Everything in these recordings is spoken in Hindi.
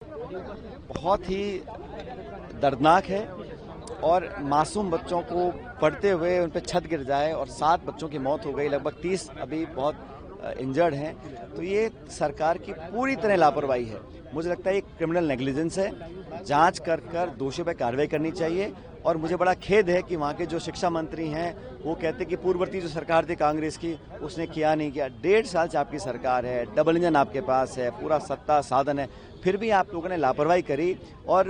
बहुत ही दर्दनाक है और मासूम बच्चों को पढ़ते हुए उन पर छत गिर जाए और 7 बच्चों की मौत हो गई, लगभग 30 अभी बहुत इंजर्ड हैं। तो ये सरकार की पूरी तरह लापरवाही है। मुझे लगता है ये क्रिमिनल नेग्लिजेंस है। जांच कर दोषियों पर कार्रवाई करनी चाहिए। और मुझे बड़ा खेद है कि वहाँ के जो शिक्षा मंत्री हैं वो कहते कि पूर्ववर्ती जो सरकार थी कांग्रेस की उसने किया नहीं किया। 1.5 साल से आपकी सरकार है, डबल इंजन आपके पास है, पूरा सत्ता साधन है, फिर भी आप लोगों ने लापरवाही करी और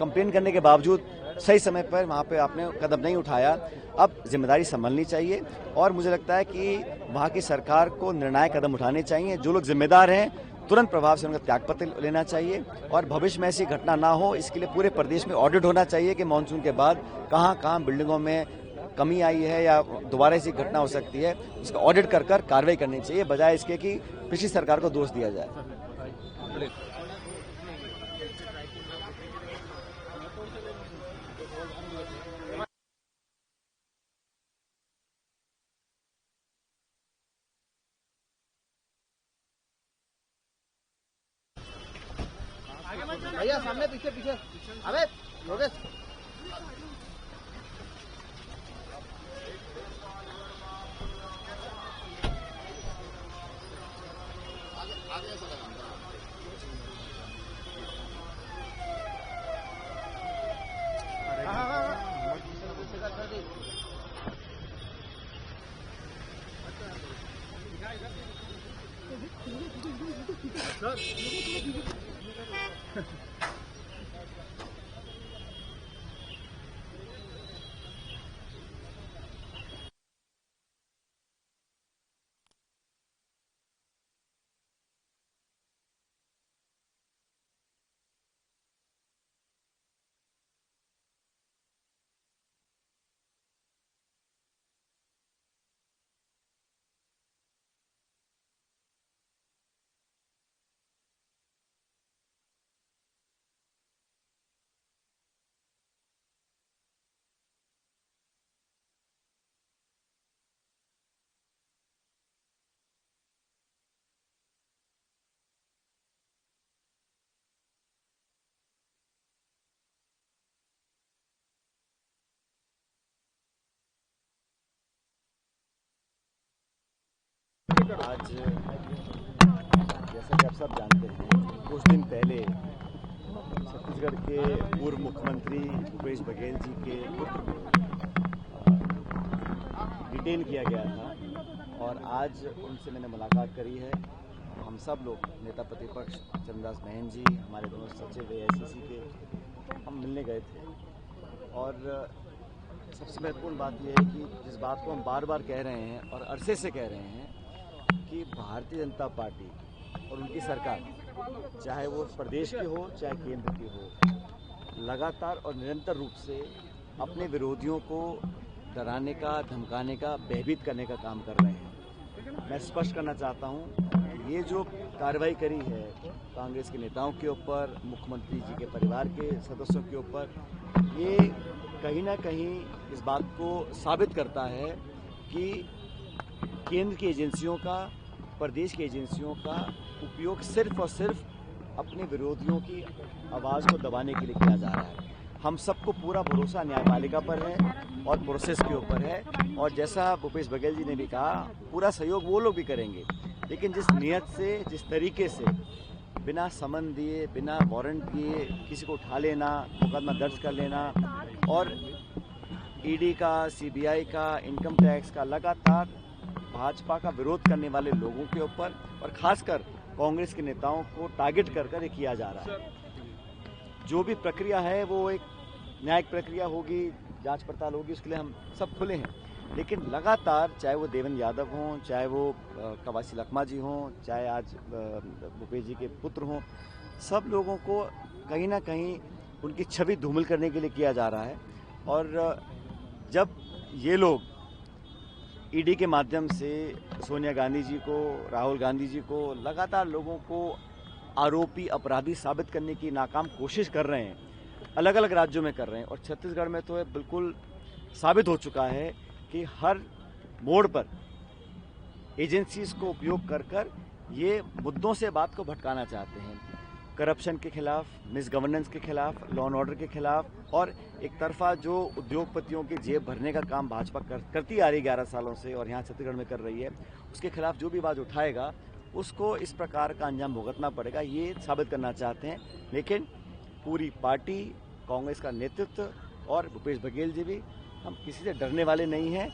कंप्लेन करने के बावजूद सही समय पर वहाँ पे आपने कदम नहीं उठाया। अब जिम्मेदारी संभालनी चाहिए और मुझे लगता है कि वहाँ की सरकार को निर्णायक कदम उठाने चाहिए। जो लोग जिम्मेदार हैं तुरंत प्रभाव से उनका त्यागपत्र लेना चाहिए और भविष्य में ऐसी घटना ना हो इसके लिए पूरे प्रदेश में ऑडिट होना चाहिए कि मानसून के बाद कहाँ बिल्डिंगों में कमी आई है या दोबारा ऐसी घटना हो सकती है, उसका ऑडिट कर कार्रवाई करनी चाहिए, बजाय इसके कि पिछली सरकार को दोष दिया जाए। भैया सामने पीछे पीछे। अबे योगेश आज जैसा कि आप सब जानते हैं, कुछ दिन पहले छत्तीसगढ़ के पूर्व मुख्यमंत्री भूपेश बघेल जी के पुत्र को डिटेन किया गया था और आज उनसे मैंने मुलाकात करी है। हम सब लोग नेता प्रतिपक्ष चंद्रदास महंत जी, हमारे दोनों सचिव AICC के, हम मिलने गए थे। और सबसे महत्वपूर्ण बात यह है कि जिस बात को हम बार बार कह रहे हैं और अरसे से कह रहे हैं कि भारतीय जनता पार्टी और उनकी सरकार, चाहे वो प्रदेश की हो चाहे केंद्र की हो, लगातार और निरंतर रूप से अपने विरोधियों को डराने का, धमकाने का, भयभीत करने का काम कर रहे हैं। मैं स्पष्ट करना चाहता हूं, ये जो कार्रवाई करी है कांग्रेस के नेताओं के ऊपर, मुख्यमंत्री जी के परिवार के सदस्यों के ऊपर, ये कहीं ना कहीं इस बात को साबित करता है कि केंद्र की एजेंसियों का, प्रदेश की एजेंसियों का उपयोग सिर्फ और सिर्फ अपने विरोधियों की आवाज़ को दबाने के लिए किया जा रहा है। हम सबको पूरा भरोसा न्यायपालिका पर है और प्रोसेस के ऊपर है और जैसा भूपेश बघेल जी ने भी कहा, पूरा सहयोग वो लोग भी करेंगे। लेकिन जिस नियत से, जिस तरीके से बिना समन दिए, बिना वारंट दिए किसी को उठा लेना, मुकदमा दर्ज कर लेना और ED का, CBI का, इनकम टैक्स का लगातार भाजपा का विरोध करने वाले लोगों के ऊपर और खासकर कांग्रेस के नेताओं को टारगेट कर ये किया जा रहा है। जो भी प्रक्रिया है वो एक न्यायिक प्रक्रिया होगी, जांच पड़ताल होगी, उसके लिए हम सब खुले हैं। लेकिन लगातार, चाहे वो देवेंद्र यादव हों, चाहे वो कवासी लखमा जी हों, चाहे आज भूपेश जी के पुत्र हों, सब लोगों को कहीं ना कहीं उनकी छवि धूमिल करने के लिए किया जा रहा है। और जब ये लोग ED के माध्यम से सोनिया गांधी जी को, राहुल गांधी जी को, लगातार लोगों को आरोपी, अपराधी साबित करने की नाकाम कोशिश कर रहे हैं, अलग अलग राज्यों में कर रहे हैं और छत्तीसगढ़ में तो बिल्कुल साबित हो चुका है कि हर मोड़ पर एजेंसीज को उपयोग कर ये मुद्दों से बात को भटकाना चाहते हैं। करप्शन के खिलाफ, मिस गवर्नेंस के खिलाफ, लॉ एंड ऑर्डर के खिलाफ और एक तरफा जो उद्योगपतियों की जेब भरने का काम भाजपा करती आ रही 11 सालों से और यहाँ छत्तीसगढ़ में कर रही है, उसके खिलाफ जो भी आवाज़ उठाएगा उसको इस प्रकार का अंजाम भुगतना पड़ेगा, ये साबित करना चाहते हैं। लेकिन पूरी पार्टी, कांग्रेस का नेतृत्व और भूपेश बघेल जी भी, हम किसी से डरने वाले नहीं हैं।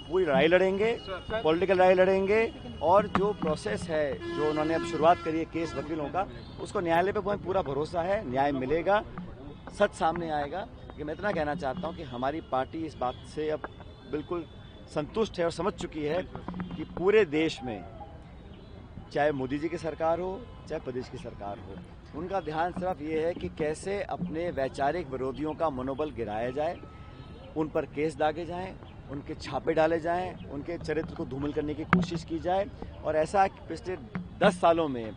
पूरी लड़ाई लड़ेंगे, पॉलिटिकल लड़ाई लड़ेंगे और जो प्रोसेस है, जो उन्होंने अब शुरुआत करी है केस वकीलों का, उसको न्यायालय पे पूरा भरोसा है, न्याय मिलेगा, सच सामने आएगा। कि मैं इतना कहना चाहता हूं कि हमारी पार्टी इस बात से अब बिल्कुल संतुष्ट है और समझ चुकी है कि पूरे देश में चाहे मोदी जी की सरकार हो, चाहे प्रदेश की सरकार हो, उनका ध्यान सिर्फ ये है कि कैसे अपने वैचारिक विरोधियों का मनोबल गिराया जाए, उन पर केस दागे जाएं, उनके छापे डाले जाएं, उनके चरित्र को धूमिल करने की कोशिश की जाए। और ऐसा पिछले 10 सालों में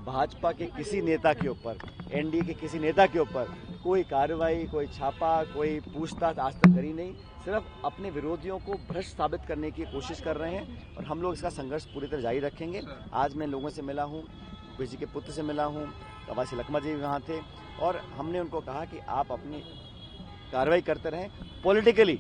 भाजपा के किसी नेता के ऊपर, एनडीए के किसी नेता के ऊपर कोई कार्रवाई, कोई छापा, कोई पूछताछ आज तक करी नहीं। सिर्फ अपने विरोधियों को भ्रष्ट साबित करने की कोशिश कर रहे हैं और हम लोग इसका संघर्ष पूरी तरह जारी रखेंगे। आज मैं लोगों से मिला हूँ, भूपेश जी के पुत्र से मिला हूँ, कवासी लखमा जी भी वहाँ थे और हमने उनको कहा कि आप अपनी कार्रवाई करते रहें। पॉलिटिकली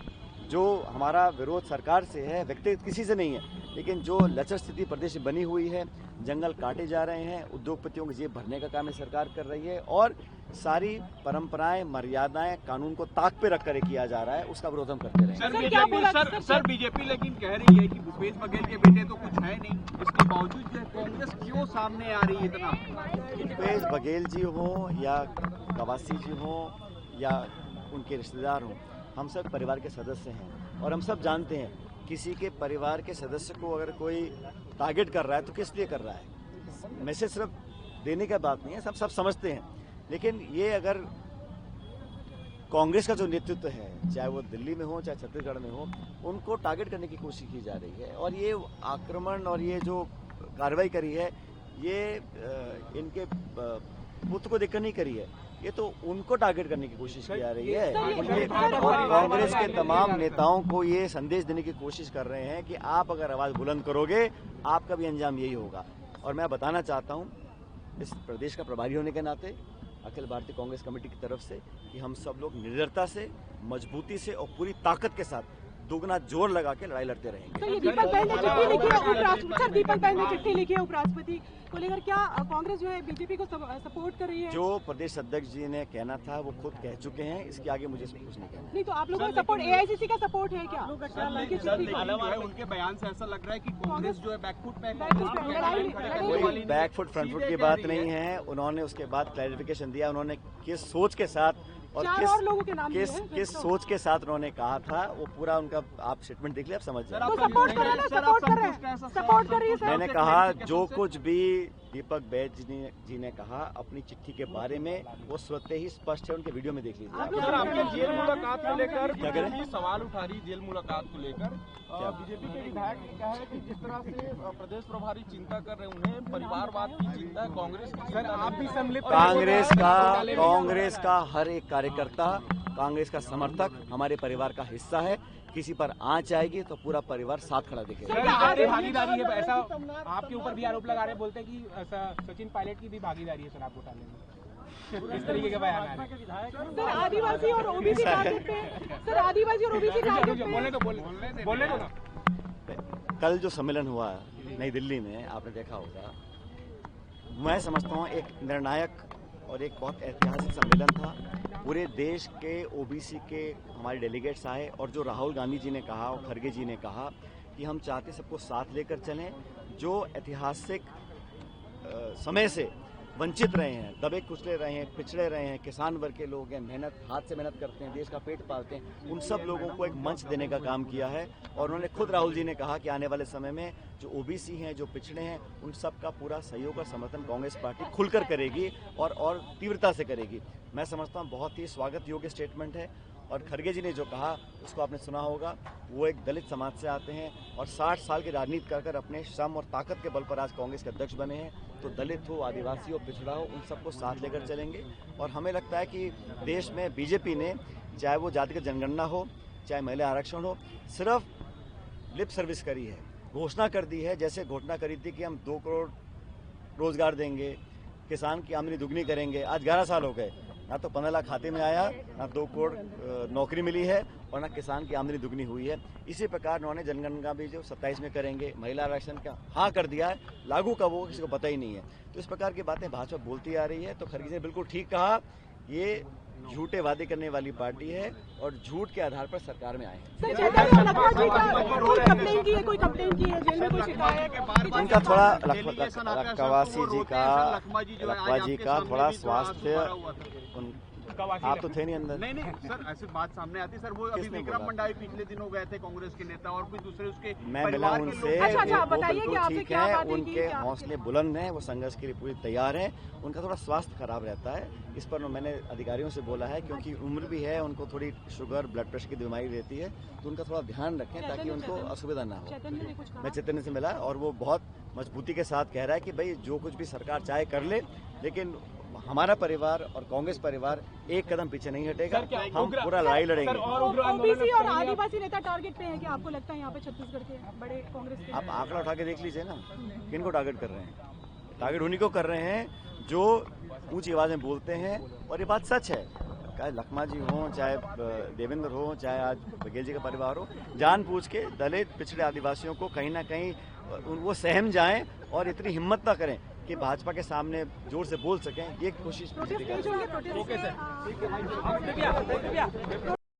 जो हमारा विरोध सरकार से है, व्यक्तिगत किसी से नहीं है, लेकिन जो लचर स्थिति प्रदेश में बनी हुई है, जंगल काटे जा रहे हैं, उद्योगपतियों की जेब भरने का काम ये सरकार कर रही है और सारी परंपराएं, मर्यादाएं, कानून को ताक पे रखकर किया जा रहा है, उसका विरोध हम करते रहेंगे। सर बीजेपी लेकिन कह रही है कि भूपेश बघेल के बेटे तो कुछ है नहीं, इसके बावजूद जो कांग्रेस क्यों सामने आ रही है इतना? भूपेश बघेल जी हो या कवासी जी हो या उनके रिश्तेदार हों, हम सब परिवार के सदस्य हैं और हम सब जानते हैं किसी के परिवार के सदस्य को अगर कोई टारगेट कर रहा है तो किस लिए कर रहा है। मैसेज सिर्फ देने का बात नहीं है, सब समझते हैं। लेकिन ये अगर कांग्रेस का जो नेतृत्व है, चाहे वो दिल्ली में हो चाहे छत्तीसगढ़ में हो, उनको टारगेट करने की कोशिश की जा रही है और ये आक्रमण और ये जो कार्रवाई करी है, ये इनके पुत्र को देखकर नहीं करी है, ये तो उनको टारगेट करने की कोशिश की जा रही है। और कांग्रेस के तमाम नेताओं को ये संदेश देने की कोशिश कर रहे हैं कि आप अगर आवाज बुलंद करोगे, आपका भी अंजाम यही होगा। और मैं बताना चाहता हूं इस प्रदेश का प्रभारी होने के नाते अखिल भारतीय कांग्रेस कमेटी की तरफ से कि हम सब लोग निडरता से, मजबूती से और पूरी ताकत के साथ दोगुना जोर लगा के लड़ाई लड़ते रहेंगे। तो ये दीपक बहन ने चिट्ठी लिखी है उपराष्ट्रपति, सर दीपक बहन ने चिट्ठी लिखी है उपराष्ट्रपति को लेकर, क्या कांग्रेस जो है बीजेपी को सपोर्ट कर रही है? जो प्रदेश अध्यक्ष जी ने कहना था वो खुद कह चुके हैं, इसके आगे मुझे कुछ नहीं कहना। नहीं तो आप लोगों का सपोर्ट, एआईसीसी का सपोर्ट है क्या? उनके बयान से ऐसा लग रहा है कि कांग्रेस जो है बैकफुट पे, कोई बैकफुट फ्रंटफुट की बात नहीं है। उन्होंने उसके बाद क्लैरिफिकेशन दिया, उन्होंने किस सोच के साथ और किस सोच के साथ उन्होंने कहा था, वो पूरा उनका आप स्टेटमेंट देख लिया, आप समझ जाए। मैंने कहा जो कुछ भी दीपक बैज जी ने कहा अपनी चिट्ठी के बारे में, वो स्वतः ही स्पष्ट है, उनके वीडियो में देख लीजिए। सर आपकी जेल मुलाकात को लेकर क्या करें, सवाल उठा रही जेल मुलाकात को लेकर बीजेपी के विधायक ने कहा है कि जिस तरह से प्रदेश प्रभारी चिंता कर रहे हैं, उन्हें परिवारवाद की चिंता है, कांग्रेस की। सर आप भी सम्मिलित, कांग्रेस का हर एक कार्यकर्ता, कांग्रेस का समर्थक हमारे परिवार का हिस्सा है। किसी पर आंच आएगी तो पूरा परिवार साथ खड़ा दिखेगा। भागीदारी है, ऐसा आपके ऊपर भी आरोप लगा रहे, बोलते हैं कि सचिन पायलट की भी भागीदारी है सर आपको घोटाले में, इस तरीके के बयान आ रहे हैं। सर आदिवासी और ओबीसी टारगेट पे, सर आदिवासी और ओबीसी टारगेट पे बोलने दो ना। कल जो सम्मेलन हुआ नई दिल्ली में, आपने देखा होगा, मैं समझता हूँ एक निर्णायक और एक बहुत ऐतिहासिक सम्मेलन था। पूरे देश के ओबीसी के हमारे डेलीगेट्स आए और जो राहुल गांधी जी ने कहा और खड़गे जी ने कहा कि हम चाहते सबको साथ लेकर चलें, जो ऐतिहासिक समय से वंचित रहे हैं, दबे कुचले रहे हैं, पिछड़े रहे हैं, किसान वर्ग के लोग हैं, मेहनत हाथ से मेहनत करते हैं, देश का पेट पालते हैं, उन सब लोगों को एक मंच देने का काम किया है। और उन्होंने खुद राहुल जी ने कहा कि आने वाले समय में जो ओबीसी हैं, जो पिछड़े हैं, उन सब का पूरा सहयोग और समर्थन कांग्रेस पार्टी खुलकर करेगी और तीव्रता से करेगी। मैं समझता हूँ बहुत ही स्वागत योग्य स्टेटमेंट है। और खड़गे जी ने जो कहा उसको आपने सुना होगा, वो एक दलित समाज से आते हैं और 60 साल की राजनीति कर अपने श्रम और ताकत के बल पर आज कांग्रेस के अध्यक्ष बने हैं। तो दलित हो, आदिवासी हो, पिछड़ा हो, उन सबको साथ लेकर चलेंगे। और हमें लगता है कि देश में बीजेपी ने, चाहे वो जातिगत जनगणना हो, चाहे महिला आरक्षण हो, सिर्फ लिप सर्विस करी है, घोषणा कर दी है। जैसे घोषणा करी थी कि हम 2 करोड़ रोजगार देंगे, किसान की आमदनी दुगनी करेंगे। आज 11 साल हो गए, ना तो 15 लाख खाते में आया, ना 2 करोड़ नौकरी मिली है और ना किसान की आमदनी दुगनी हुई है। इसी प्रकार उन्होंने जनगणना भी जो 27 में करेंगे, महिला आरक्षण का हाँ कर दिया है, लागू कब होगा किसी को पता ही नहीं है। तो इस प्रकार की बातें भाजपा बोलती आ रही है। तो खरगे ने बिल्कुल ठीक कहा, ये झूठे वादे करने वाली पार्टी है और झूठ के आधार पर सरकार में आए हैं। सर, चेतन और लखमा जी का कोई कंप्लेन की है जेल में कोई शिकायत? उनका थोड़ा लखमा जी का थोड़ा स्वास्थ्य, आप तो थे नहीं अंदर। नहीं सर, ऐसी बात सामने आती सर। वो अभी विक्रम मंडावी पिछले दिनों गए थे, कांग्रेस के नेता, और कुछ दूसरे उसके मैं मिला उनसे। अच्छा, वो बताइए कि बिल्कुल आपसे ठीक क्या है, बातें की, उनके क्या? हौसले बुलंद हैं, वो संघर्ष के लिए पूरी तैयार हैं। उनका थोड़ा स्वास्थ्य खराब रहता है, इस पर मैंने अधिकारियों से बोला है, क्योंकि उम्र भी है, उनको थोड़ी शुगर ब्लड प्रेशर की बीमारी रहती है, तो उनका थोड़ा ध्यान रखें ताकि उनको असुविधा ना हो। मैं चैतन्य से मिला और वो बहुत मजबूती के साथ कह रहा है कि भाई जो कुछ भी सरकार चाहे कर ले, लेकिन हमारा परिवार और कांग्रेस परिवार एक कदम पीछे नहीं हटेगा। हम पूरा लड़ाई लड़ेंगे। ओबीसी और आदिवासी नेता टारगेट पे है कि आपको लगता है यहाँ पे छत्तीसगढ़ के बड़े कांग्रेस के? आप आंकड़ा उठा के देख लीजिए ना, किनको टारगेट कर रहे हैं। टारगेट उन्हीं को कर रहे हैं जो ऊंची आवाज में बोलते हैं, और ये बात सच है। चाहे लखमा जी हों, चाहे देवेंद्र हो, चाहे आज बघेल जी का परिवार हो, जानबूझ के दलित पिछड़े आदिवासियों को कहीं ना कहीं वो सहम जाएं और इतनी हिम्मत ना करें कि भाजपा के सामने जोर से बोल सकें। ये कोशिश बीजेपी कर रही है।